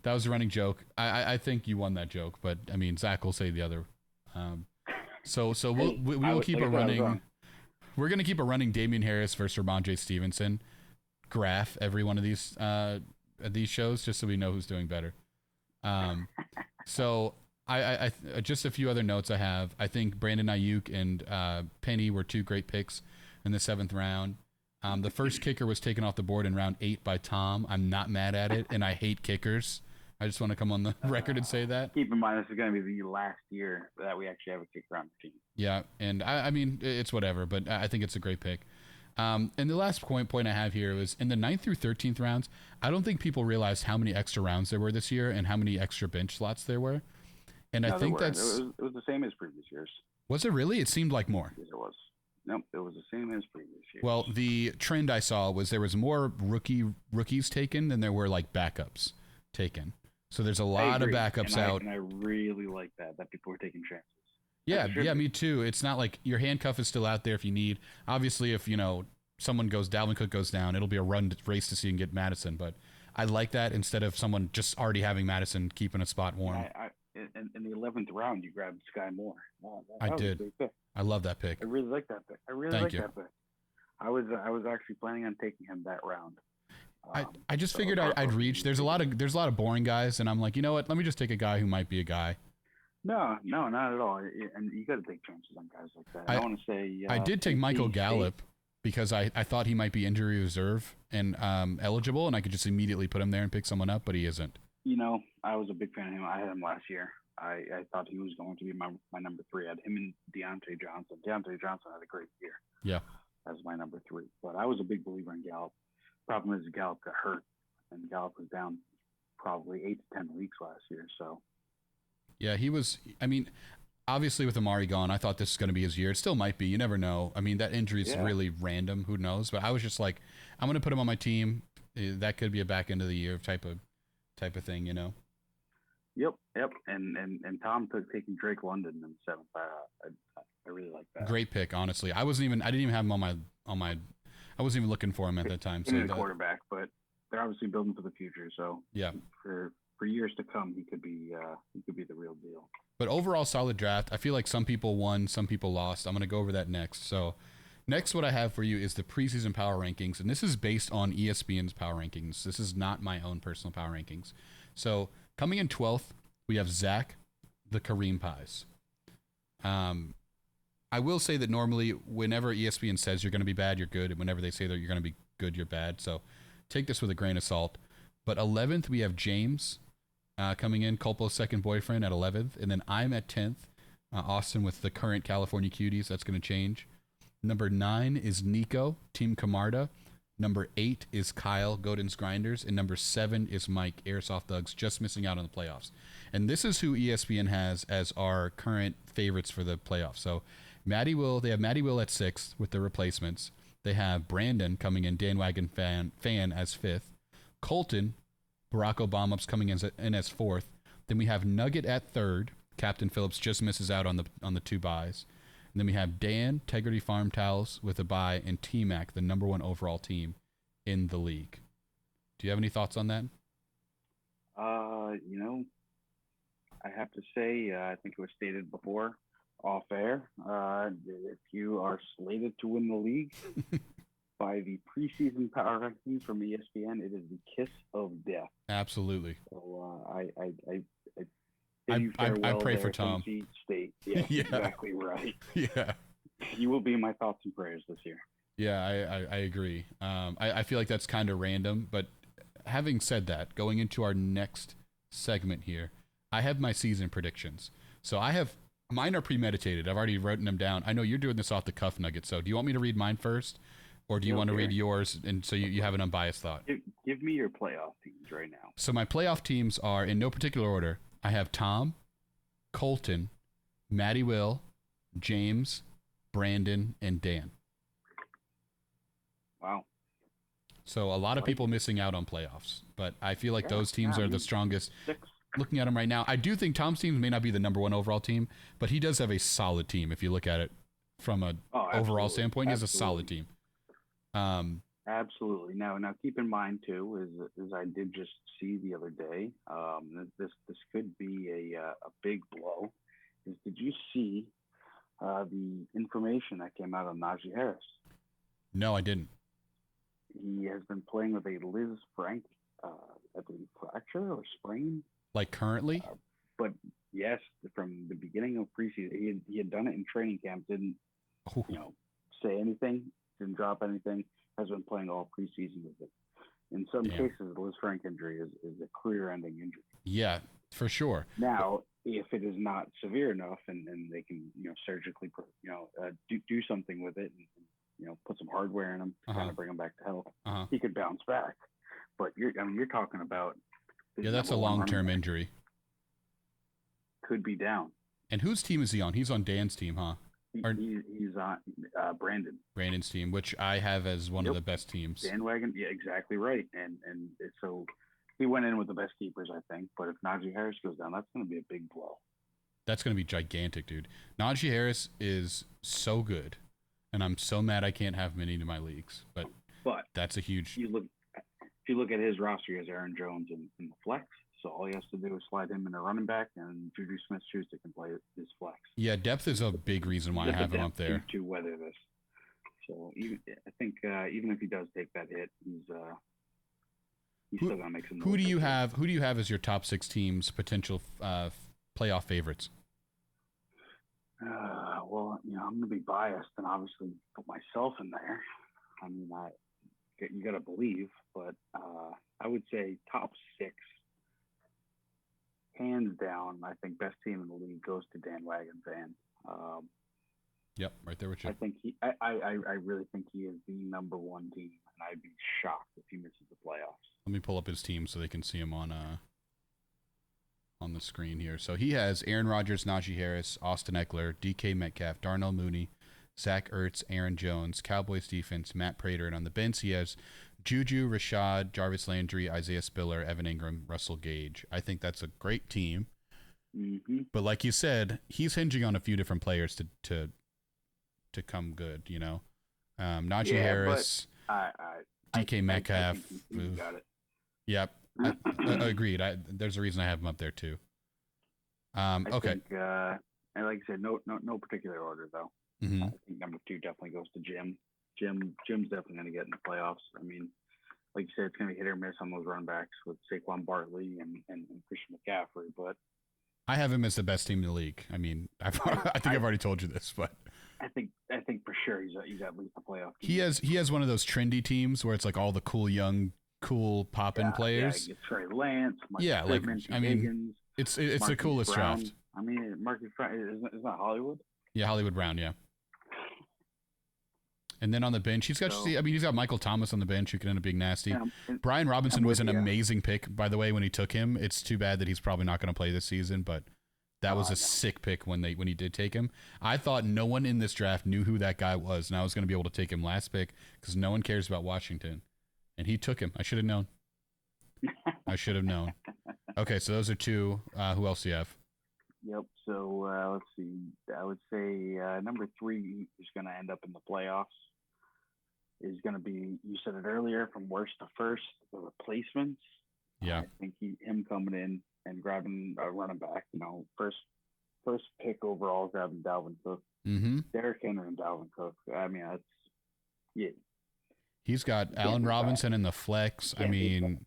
was a running joke. I think you won that joke, but I mean, Zach will say the other. So we'll keep a running. We're gonna keep a running Damian Harris versus Ramondre Stevenson graph every one of these shows, just so we know who's doing better. So I just a few other notes I have. I think Brandon Ayuk and Penny were 2 great picks in the 7th round. The first kicker was taken off the board in round 8 by Tom. I'm not mad at it, and I hate kickers. I just want to come on the record and say that. Keep in mind, this is going to be the last year that we actually have a kicker on the team. Yeah, and I mean, it's whatever, but I think it's a great pick. And the last point I have here was in the 9th through 13th rounds, I don't think people realized how many extra rounds there were this year and how many extra bench slots there were. And I think it was the same as previous years. Was it really? It seemed like more. Yes, it was. Nope, it was the same as previous years. Well, the trend I saw was there was more rookies taken than there were like backups taken. So there's a lot of backups out. And I really like that people were taking chances. Yeah, me too. It's not like your handcuff is still out there if you need. Obviously, if someone goes, Dalvin Cook goes down, it'll be a race to see and get Madison. But I like that instead of someone just already having Madison keeping a spot warm. In the 11th round, you grabbed Sky Moore. I did. I love that pick. I really like that pick. That pick. I was actually planning on taking him that round. I just figured I'd reach. There's a lot of boring guys, and I'm like, you know what? Let me just take a guy who might be a guy. No, not at all. And you got to take chances on guys like that. I want to say I did take Michael Gallup because I thought he might be injury reserve and eligible, and I could just immediately put him there and pick someone up, but he isn't. I was a big fan of him. I had him last year. I thought he was going to be my number 3. I had him and Deontay Johnson. Deontay Johnson had a great year. Yeah. As my number 3. But I was a big believer in Gallup. Problem is Gallup got hurt, and Gallup was down probably 8 to 10 weeks last year. So. Yeah, he was. I mean, obviously with Amari gone, I thought this was going to be his year. It still might be. You never know. I mean, that injury is really random. Who knows? But I was just like, I'm going to put him on my team. That could be a back end of the year type of thing, Yep. And Tom taking Drake London in the 7th. I really like that. Great pick, honestly. I didn't even have him on my. I wasn't even looking for him at that time. So the quarterback, but they're obviously building for the future. So yeah, for years to come, he could be the real deal. But overall, solid draft. I feel like some people won, some people lost. I'm going to go over that next. So next, what I have for you is the preseason power rankings, and this is based on ESPN's power rankings. This is not my own personal power rankings. So coming in 12th, we have Zach, the Kareem Pies. I will say that normally, whenever ESPN says you're going to be bad, you're good, and whenever they say that you're going to be good, you're bad. So take this with a grain of salt. But 11th, we have James coming in, Culpo's second boyfriend at 11th, and then I'm at 10th. Austin with the current California Cuties. That's going to change. Number 9 is Nico, Team Camarda. Number 8 is Kyle, Godin's Grinders. And number 7 is Mike, Airsoft Thugs, just missing out on the playoffs. And this is who ESPN has as our current favorites for the playoffs. So they have Matty Will at 6th with the replacements. They have Brandon coming in, Dan Wagon fan as 5th. Colton, Barack Obama's coming in as 4th. Then we have Nugget at 3rd. Captain Phillips just misses out on the 2 buys. And then we have Dan, Tegrity Farm Towels with a bye, and T-Mac, the number 1 overall team in the league. Do you have any thoughts on that? I have to say, I think it was stated before, off air, if you are slated to win the league by the preseason power ranking from ESPN, it is the kiss of death. Absolutely. So I pray for Tom. State. Yeah, yeah, exactly right. Yeah. You will be in my thoughts and prayers this year. Yeah, I agree. I feel like that's kind of random, but having said that, going into our next segment here, I have my season predictions. So mine are premeditated. I've already written them down. I know you're doing this off the cuff, Nugget. So do you want me to read mine first, or do you want to read yours, and so you have an unbiased thought? Give me your playoff teams right now. So my playoff teams are in no particular order. I have Tom, Colton, Matty Will, James, Brandon, and Dan. Wow. So a lot of people missing out on playoffs, but I feel like those teams are the strongest. 6. Looking at them right now, I do think Tom's team may not be the number 1 overall team, but he does have a solid team. If you look at it from an overall standpoint, he has a solid team. Absolutely. Now keep in mind too, is I did just see the other day. This could be a big blow. Did you see the information that came out on Najee Harris? No, I didn't. He has been playing with a Liz Frank, I believe, fracture or sprain. Like currently? But yes, from the beginning of preseason, he had done it in training camp. Didn't say anything. Didn't drop anything. Has been playing all preseason with it. In some cases, the Liz Frank injury is a career-ending injury. Yeah, for sure. Now, if it is not severe enough, and they can surgically do something with it, and put some hardware in him to kind of bring him back to health, he could bounce back. But you're talking about that's a long-term injury. Could be down. And whose team is he on? He's on Dan's team, huh? He's on Brandon's team, which I have as one of the best teams. Bandwagon, yeah, exactly right. And so he went in with the best keepers, I think. But if Najee Harris goes down, that's going to be a big blow. That's going to be gigantic, dude. Najee Harris is so good, and I'm so mad I can't have him in any of my leagues. But that's a huge. If you look at his roster, he has Aaron Jones in the flex. So all he has to do is slide him in a running back, and Juju Smith-Schuster can play his flex. Yeah, depth is a big reason why I have him up there. To weather this. So I think even if he does take that hit, he's still gonna make some. Who do you have? Who do you have as your top 6 teams potential playoff favorites? Well, I'm gonna be biased and obviously put myself in there. I mean, you gotta believe, but I would say top 6. Hands down, I think best team in the league goes to Dan Wagon Van. Yep, right there with you. I think I really think he is the number 1 team, and I'd be shocked if he misses the playoffs. Let me pull up his team so they can see him on the screen here. So he has Aaron Rodgers, Najee Harris, Austin Eckler, DK Metcalf, Darnell Mooney, Zach Ertz, Aaron Jones, Cowboys defense, Matt Prater, and on the bench he has Juju, Rashad, Jarvis Landry, Isaiah Spiller, Evan Ingram, Russell Gage. I think that's a great team. Mm-hmm. But like you said, he's hinging on a few different players to come good. Najee Harris, DK Metcalf. Got it. Yep, I agreed. There's a reason I have him up there too. Okay. Think, and like I said, no particular order though. Mm-hmm. I think number 2 definitely goes to Jim. Jim's definitely going to get in the playoffs. I mean, like you said, it's going to be hit or miss on those run backs with Saquon Barkley and Christian McCaffrey. But I have him as the best team in the league. I mean, I think I've already told you this, but I think for sure he's at least a playoff team. He has one of those trendy teams where it's like all the cool young, poppin' players. Yeah, Trey Lance. Higgins, it's the coolest Brown. draft. I mean, Marcus Brown is not Hollywood. Yeah, Hollywood Brown. Yeah. And then on the bench, he's got Michael Thomas on the bench who can end up being nasty. Yeah, Brian Robinson was an amazing pick, by the way, when he took him. It's too bad that he's probably not going to play this season, but that was a sick pick when he did take him. I thought no one in this draft knew who that guy was, and I was going to be able to take him last pick because no one cares about Washington. And he took him. I should have known. Okay, so those are 2. Who else do you have? Yep. So let's see. I would say number 3 is going to end up in the playoffs. Is going to be, you said it earlier, from worst to first, the replacements. Yeah. I think him coming in and grabbing a running back, first pick overall, grabbing Dalvin Cook. Mm-hmm. Derrick Henry and Dalvin Cook. I mean, He's got Allen Robinson in the flex. I mean,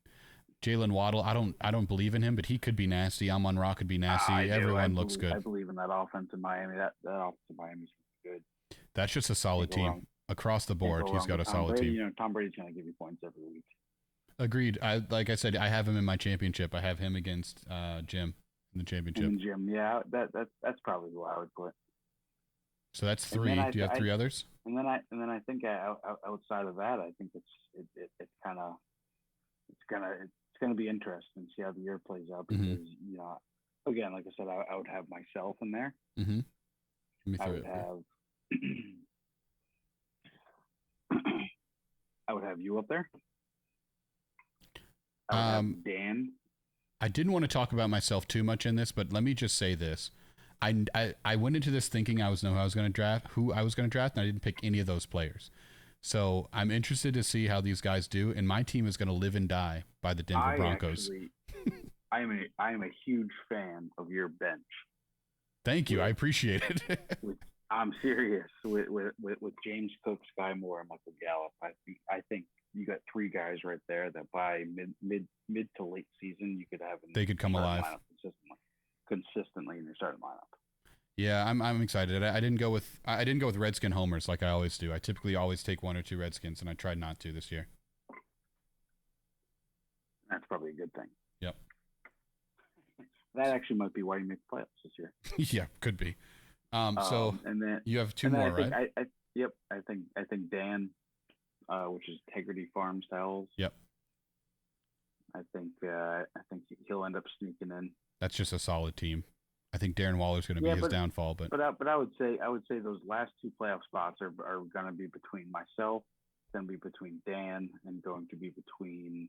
Jalen Waddle, I don't believe in him, but he could be nasty. Amon-Ra could be nasty. Everyone looks good. I believe in that offense in Miami. That offense in Miami is good. That's just a solid team. Across the board, he's got a solid team. Tom Brady's going to give you points every week. Agreed. Like I said, I have him in my championship. I have him against Jim in the championship. Jim, yeah, that's probably who I would put. So that's 3. Do you have 3 others? And then I think outside of that, I think it's gonna be interesting to see how the year plays out because again, like I said, I would have myself in there. Mm-hmm. I would have you up there. I would have Dan. I didn't want to talk about myself too much in this, but let me just say this. I went into this thinking who I was going to draft, and I didn't pick any of those players. So I'm interested to see how these guys do, and my team is going to live and die by the Denver Broncos. I am a huge fan of your bench. Thank you. I appreciate it. I'm serious with James Cook, Sky Moore, and Michael Gallup. I think you got 3 guys right there that by mid to late season you could have. They could come alive consistently in your starting lineup. Yeah, I'm excited. I didn't go with Redskin homers like I always do. I typically always take 1 or 2 Redskins, and I tried not to this year. That's probably a good thing. Yep. That actually might be why you make the playoffs this year. Yeah, could be. So and then you have 2 more, right? I think Dan, which is Integrity Farm Styles. Yep. I think he'll end up sneaking in. That's just a solid team. I think Darren Waller's going to be his downfall. But I would say those last two playoff spots are going to be between myself, going to be between Dan, and going to be between.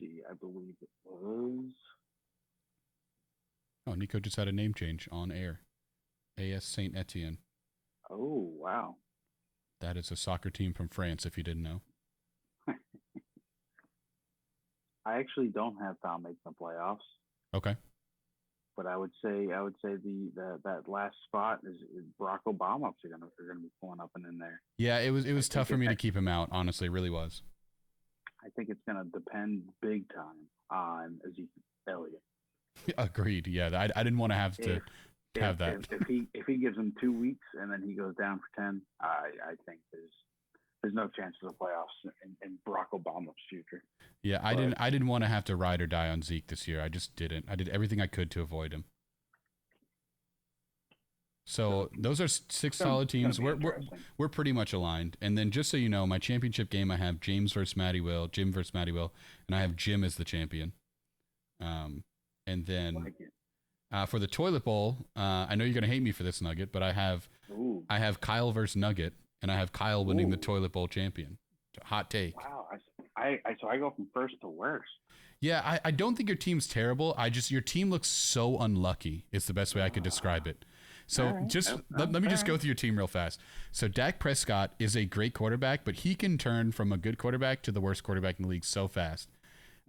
I believe it was. Oh, Nico just had a name change on air. AS Saint Etienne. Oh, wow. That is a soccer team from France, if you didn't know. I actually don't have Tom making the playoffs. Okay. But I would say that last spot is Barack Obama are going to be pulling up and in there. Yeah, it was tough for me to keep him out. Honestly, it really was. I think it's going to depend big time on Ezekiel Elliott. Agreed. Yeah, I didn't want to have that. If he gives him 2 weeks and then he goes down for 10, I think there's no chances of playoffs in Barack Obama's future. Yeah, I didn't want to have to ride or die on Zeke this year. I just didn't. I did everything I could to avoid him. So those are 6 solid teams. We're pretty much aligned. And then just so you know, my championship game, I have Jim versus Matty Will, and I have Jim as the champion. And then for the toilet bowl, I know you're gonna hate me for this, Nugget, but I have Kyle versus Nugget, and I have Kyle winning the toilet bowl champion. Hot take. Wow, so I go from first to worst. Yeah, I don't think your team's terrible. Your team looks so unlucky. It's the best way I could describe it. So let me just go through your team real fast. So Dak Prescott is a great quarterback, but he can turn from a good quarterback to the worst quarterback in the league so fast.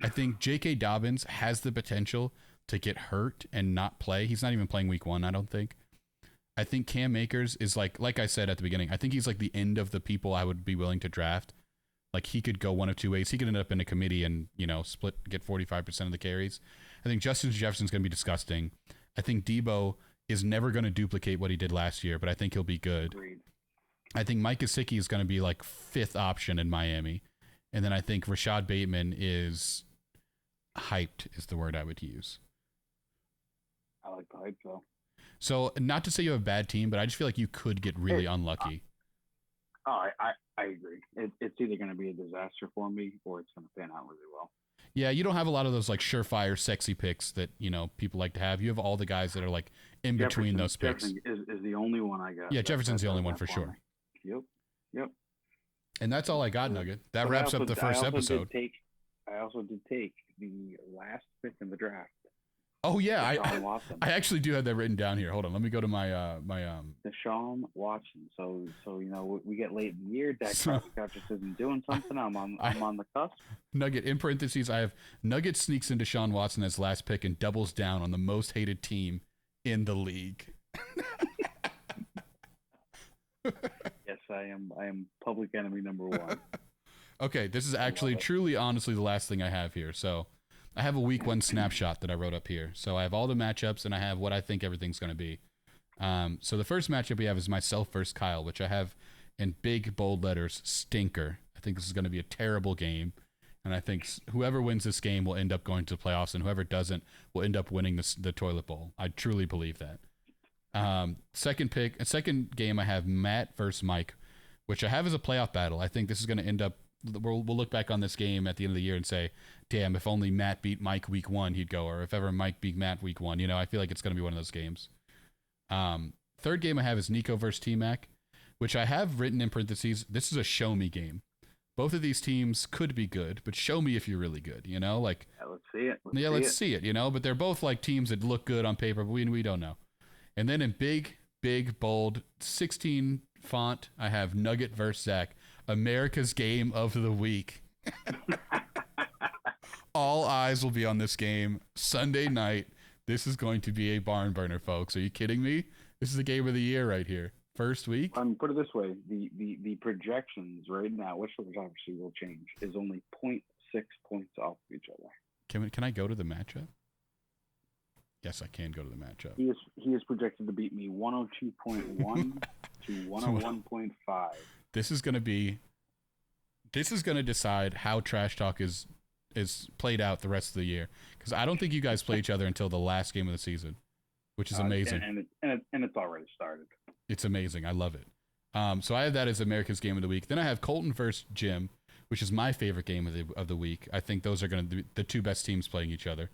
I think J.K. Dobbins has the potential to get hurt and not play. He's not even playing week 1, I don't think. I think Cam Akers is like I said at the beginning, I think he's like the end of the people I would be willing to draft. Like he could go one of two ways. He could end up in a committee and, get 45% of the carries. I think Justin Jefferson's going to be disgusting. I think Debo is never going to duplicate what he did last year, but I think he'll be good. Agreed. I think Mike Gesicki is going to be like 5th option in Miami. And then I think Rashad Bateman is hyped is the word I would use. I like the hype though. So not to say you have a bad team, but I just feel like you could get really unlucky. I agree. It's either going to be a disaster for me or it's going to pan out really well. Yeah, you don't have a lot of those like surefire, sexy picks that people like to have. You have all the guys that are like in between those picks. Jefferson is the only one I got. Yeah, Jefferson's the only one for sure. Yep. And that's all I got, Nugget. That wraps up the first episode. I also did take the last pick in the draft. Oh yeah, I actually do have that written down here. Hold on, let me go to my Deshaun Watson. So we get late in the year. Dak Prescott just isn't doing something. I'm on the cusp. Nugget in parentheses. I have Nugget sneaks into Deshaun Watson as last pick and doubles down on the most hated team in the league. Yes, I am public enemy number 1. Okay, this is actually truly honestly the last thing I have here. So I have a week 1 snapshot that I wrote up here. So I have all the matchups and I have what I think everything's going to be. So the first matchup we have is myself versus Kyle, which I have in big, bold letters, stinker. I think this is going to be a terrible game. And I think whoever wins this game will end up going to the playoffs, and whoever doesn't will end up winning the toilet bowl. I truly believe that. Second game I have Matt versus Mike, which I have as a playoff battle. I think this is going to end up, we'll look back on this game at the end of the year and say, damn, if only Matt beat Mike week 1, he'd go. Or if ever Mike beat Matt week 1, I feel like it's going to be one of those games. Third game I have is Nico versus T-Mac, which I have written in parentheses. This is a show me game. Both of these teams could be good, but show me if you're really good, Like, yeah, let's see it. Let's see it, But they're both like teams that look good on paper, but we don't know. And then in big, bold, 16 font, I have Nugget versus Zach, America's game of the week. All eyes will be on this game Sunday night. This is going to be a barn burner, folks. Are you kidding me? This is the game of the year right here. First week. Put it this way: the projections right now, which obviously will change, is only 0.6 points off of each other. Can I go to the matchup? Yes, I can go to the matchup. He is projected to beat me 102.1 to 101.5. This is going to decide how trash talk is played out the rest of the year, because I don't think you guys play each other until the last game of the season, which is amazing. And it's already started. It's amazing. I love it. So I have that as America's game of the week. Then I have Colton versus Jim, which is my favorite game of the week. I think those are going to be the two best teams playing each other.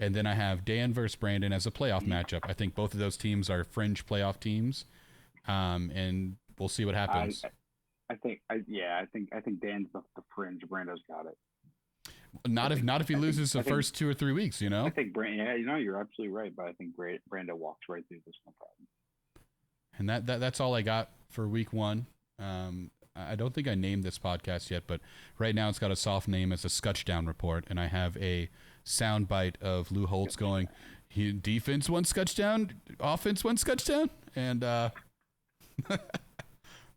And then I have Dan versus Brandon as a playoff matchup. I think both of those teams are fringe playoff teams, and we'll see what happens. I think Dan's the fringe. Brando's got it. Not if he loses the first 2 or 3 weeks, you know. I think you're absolutely right, but I think Brando walks right through this, no problem. And that's all I got for week 1. I don't think I named this podcast yet, but right now it's got a soft name as a Scuchdown report, and I have a sound bite of Lou Holtz going, defense 1 Scuchdown, offense 1 Scuchdown, and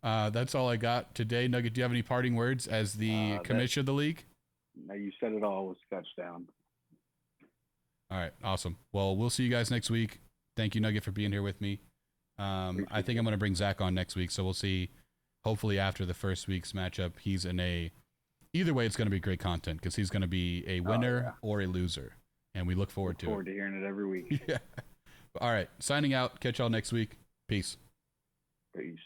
that's all I got today. Nugget, do you have any parting words as the commissioner of the league? No, you said it all with Scuchdown. All right, awesome. Well, we'll see you guys next week. Thank you, Nugget, for being here with me. I think I'm going to bring Zach on next week, so we'll see. Hopefully after the first week's matchup, he's in a... Either way, it's going to be great content because he's going to be a winner or a loser, and we look forward to it. Look forward to hearing it every week. Yeah. All right, signing out. Catch y'all next week. Peace. Peace.